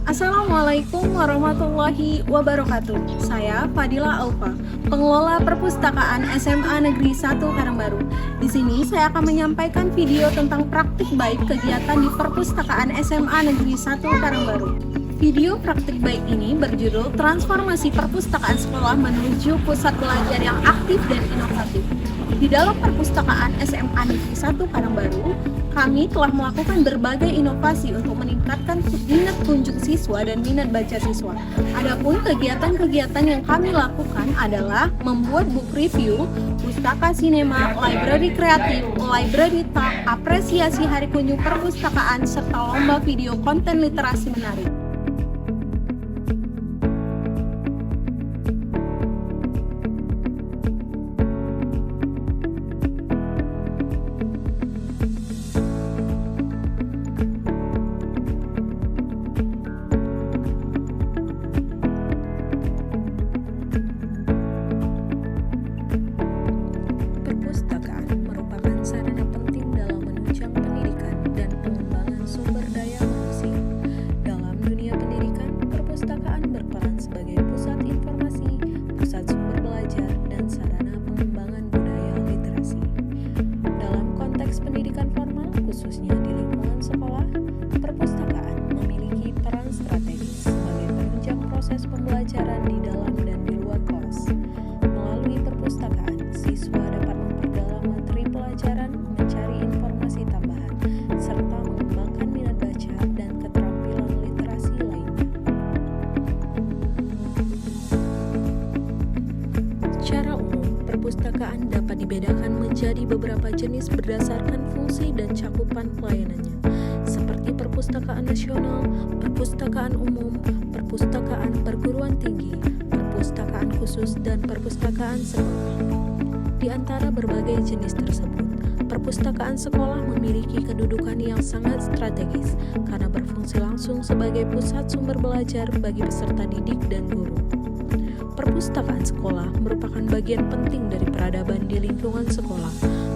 Assalamualaikum warahmatullahi wabarakatuh. Saya Fadila Aufa, pengelola perpustakaan SMA Negeri 1 Karangbaru. Di sini saya akan menyampaikan video tentang praktik baik kegiatan di perpustakaan SMA Negeri 1 Karangbaru. Video praktik baik ini berjudul Transformasi Perpustakaan Sekolah Menuju Pusat Belajar yang Aktif dan Inovatif. Di dalam perpustakaan SMA Negeri 1 Karangbaru, kami telah melakukan berbagai inovasi untuk meningkatkan minat kunjung siswa dan minat baca siswa. Adapun kegiatan-kegiatan yang kami lakukan adalah membuat book review, pustaka sinema, library kreatif, library talk, apresiasi hari kunjung perpustakaan, serta lomba video konten literasi menarik. Perpustakaan merupakan sarana penting dalam menunjang pendidikan dan pengembangan sumber daya manusia. Dalam dunia pendidikan, perpustakaan berperan sebagai pusat informasi, pusat sumber belajar, dan sarana pengembangan budaya literasi. Dalam konteks pendidikan formal, khususnya di lingkungan sekolah, perpustakaan memiliki peran strategis sebagai penunjang proses pembelajaran di dalam dan di luar kelas. Melalui perpustakaan, siswa dapat memperdalam materi pelajaran, mencari informasi tambahan, serta mengembangkan minat baca dan keterampilan literasi lainnya. Secara umum, perpustakaan dapat dibedakan menjadi beberapa jenis berdasarkan fungsi dan cakupan pelayanannya, seperti perpustakaan nasional, perpustakaan umum, perpustakaan perguruan tinggi, perpustakaan khusus, dan perpustakaan sekolah. Di antara berbagai jenis tersebut, perpustakaan sekolah memiliki kedudukan yang sangat strategis karena berfungsi langsung sebagai pusat sumber belajar bagi peserta didik dan guru. Perpustakaan sekolah merupakan bagian penting dari peradaban di lingkungan sekolah.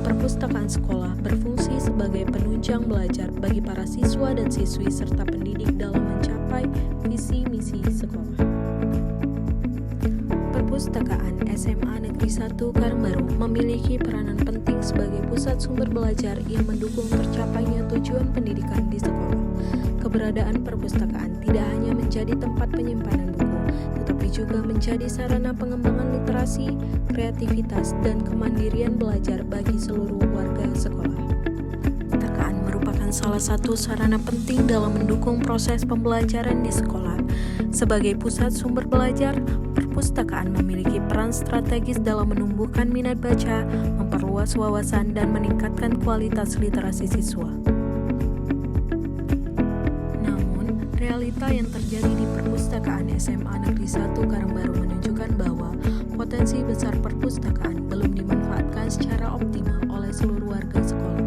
Perpustakaan sekolah berfungsi sebagai penunjang belajar bagi para siswa dan siswi serta pendidik dalam mencapai visi misi sekolah. Perpustakaan SMA Negeri 1 Karangbaru memiliki peranan penting sebagai pusat sumber belajar yang mendukung tercapainya tujuan pendidikan di sekolah. Keberadaan perpustakaan tidak hanya menjadi tempat penyimpanan buku, tetapi juga menjadi sarana pengembangan literasi, kreativitas, dan kemandirian belajar bagi seluruh warga sekolah. Perpustakaan merupakan salah satu sarana penting dalam mendukung proses pembelajaran di sekolah. Sebagai pusat sumber belajar, perpustakaan memiliki peran strategis dalam menumbuhkan minat baca, memperluas wawasan, dan meningkatkan kualitas literasi siswa. Namun, realita yang terjadi di perpustakaan SMA Negeri 1 Karangbaru menunjukkan bahwa potensi besar perpustakaan belum dimanfaatkan secara optimal oleh seluruh warga sekolah.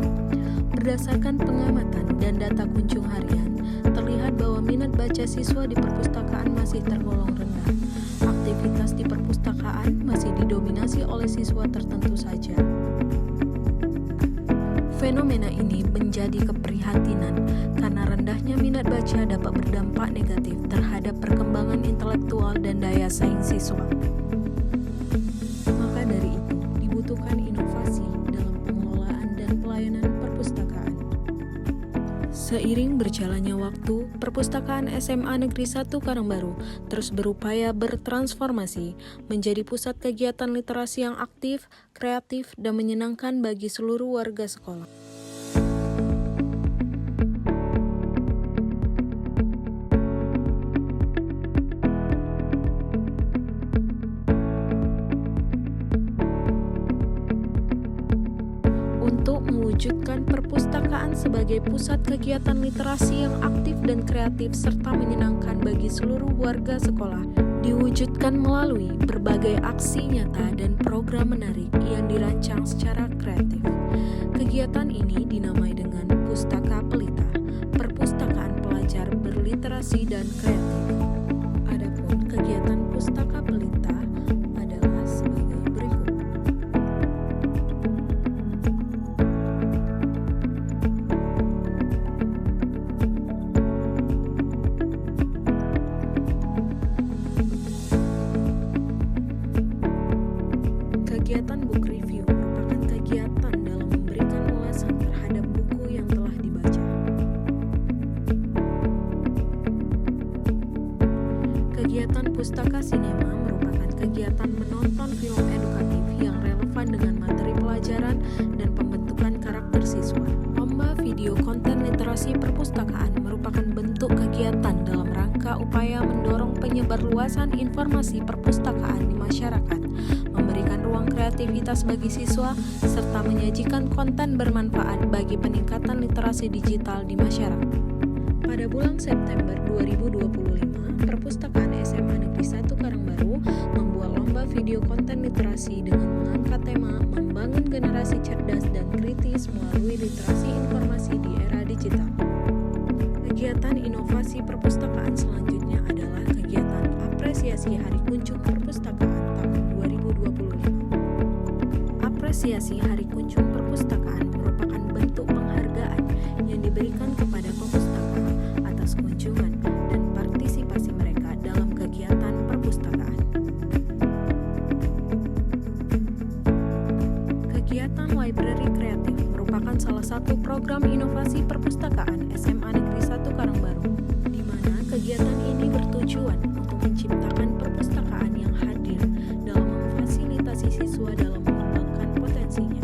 Berdasarkan pengamatan dan data kunjung harian, terlihat bahwa minat baca siswa di perpustakaan masih tergolong rendah. Aktivitas di perpustakaan masih didominasi oleh siswa tertentu saja. Fenomena ini menjadi keprihatinan karena rendahnya minat baca dapat berdampak negatif terhadap perkembangan intelektual dan daya saing siswa. Maka dari itu, dibutuhkan inovasi dalam pengelolaan dan pelayanan perpustakaan. Seiring berjalannya waktu, perpustakaan SMA Negeri 1 Karangbaru terus berupaya bertransformasi menjadi pusat kegiatan literasi yang aktif, kreatif, dan menyenangkan bagi seluruh warga sekolah. Untuk mewujudkan perpustakaan sebagai pusat kegiatan literasi yang aktif dan kreatif serta menyenangkan bagi seluruh warga sekolah, diwujudkan melalui berbagai aksi nyata dan program menarik yang dirancang secara kreatif. Kegiatan ini dinamai dengan Pustaka Pelita, perpustakaan pelajar berliterasi dan kreatif. Adapun kegiatan Pustaka Pelita adalah sebagai berikut. Pustaka Sinema merupakan kegiatan menonton film edukatif yang relevan dengan materi pelajaran dan pembentukan karakter siswa. Lomba video konten literasi perpustakaan merupakan bentuk kegiatan dalam rangka upaya mendorong penyebarluasan informasi perpustakaan di masyarakat, memberikan ruang kreativitas bagi siswa, serta menyajikan konten bermanfaat bagi peningkatan literasi digital di masyarakat. Pada bulan September 2025, Perpustakaan SMA Negeri 1 Karangbaru membuat lomba video konten literasi dengan mengangkat tema membangun generasi cerdas dan kritis melalui literasi informasi di era digital. Kegiatan inovasi perpustakaan selanjutnya adalah kegiatan apresiasi Hari Kunjung Perpustakaan tahun 2025. Apresiasi Hari Kunjung Perpustakaan merupakan bentuk penghargaan yang diberikan kepada pemustaka atas kunjungan dan partisipasi mereka dalam kegiatan perpustakaan. Kegiatan Library Kreatif merupakan salah satu program inovasi perpustakaan SMA Negeri 1 Karangbaru, di mana kegiatan ini bertujuan untuk menciptakan perpustakaan yang hadir dalam memfasilitasi siswa dalam mengembangkan potensinya.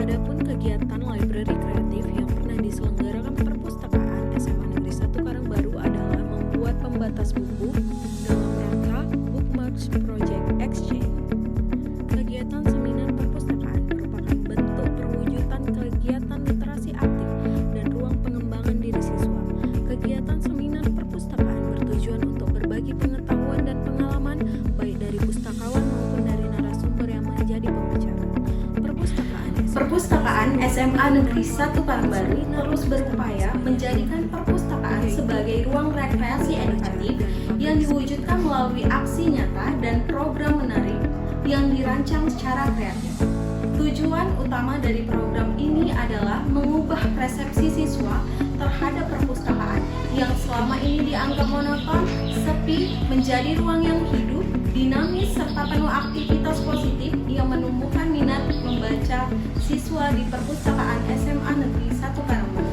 Adapun kegiatan Library Kreatif yang pernah diselenggarakan perpustakaan SMA Negeri 1 Karangbaru adalah membuat pembatas buku dalam rangka Bookmarks Project Exchange. Kegiatan seminar perpustakaan merupakan bentuk perwujudan kegiatan literasi aktif dan ruang pengembangan diri siswa. Kegiatan seminar perpustakaan bertujuan untuk berbagi pengetahuan dan pengalaman baik dari pustakawan maupun dari narasumber yang menjadi pembicara. Perpustakaan SMA Negeri 1 Karangbaru terus berupaya menjadikan perpustakaan sebagai ruang rekreasi edukatif yang diwujudkan melalui aksi nyata dan program menarik yang dirancang secara kreatif. Tujuan utama dari program ini adalah mengubah persepsi siswa terhadap perpustakaan yang selama ini dianggap monoton, sepi, menjadi ruang yang hidup, dinamis, serta penuh aktivitas positif yang menumbuhkan minat membaca siswa di perpustakaan SMA Negeri 1 Karangbaru.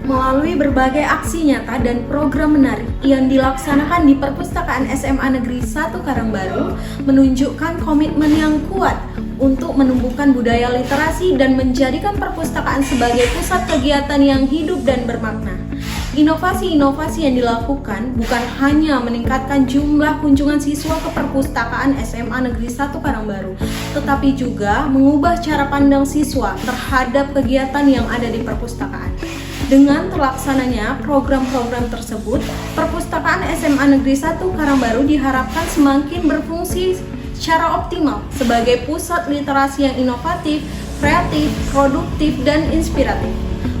Melalui berbagai aksi nyata dan program menarik yang dilaksanakan di perpustakaan SMA Negeri 1 Karangbaru menunjukkan komitmen yang kuat untuk menumbuhkan budaya literasi dan menjadikan perpustakaan sebagai pusat kegiatan yang hidup dan bermakna. Inovasi-inovasi yang dilakukan bukan hanya meningkatkan jumlah kunjungan siswa ke perpustakaan SMA Negeri 1 Karangbaru, tetapi juga mengubah cara pandang siswa terhadap kegiatan yang ada di perpustakaan. Dengan terlaksananya program-program tersebut, perpustakaan SMA Negeri 1 Karangbaru diharapkan semakin berfungsi secara optimal sebagai pusat literasi yang inovatif, kreatif, produktif, dan inspiratif.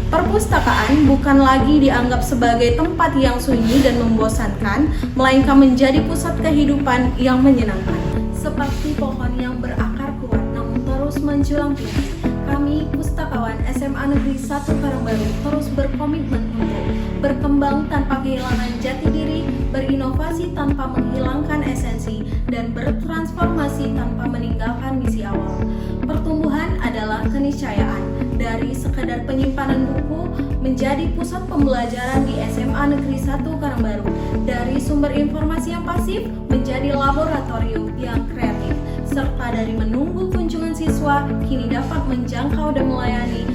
Perpustakaan bukan lagi dianggap sebagai tempat yang sunyi dan membosankan, melainkan menjadi pusat kehidupan yang menyenangkan. Seperti pohon yang berakar kuat namun terus menjulang tinggi, kami pustakawan SMA Negeri 1 Karangbaru terus berkomitmen untuk berkembang tanpa kehilangan jati diri, berinovasi tanpa menghilangkan esensi, dan bertransformasi tanpa meninggalkan misi awal. Pertumbuhan adalah keniscayaan. Dari sekedar penyimpanan buku menjadi pusat pembelajaran di SMA Negeri 1 Karangbaru, dari sumber informasi yang pasif menjadi laboratorium yang kreatif, serta dari menunggu kunjungan siswa kini dapat menjangkau dan melayani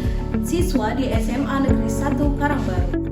siswa di SMA Negeri 1 Karangbaru.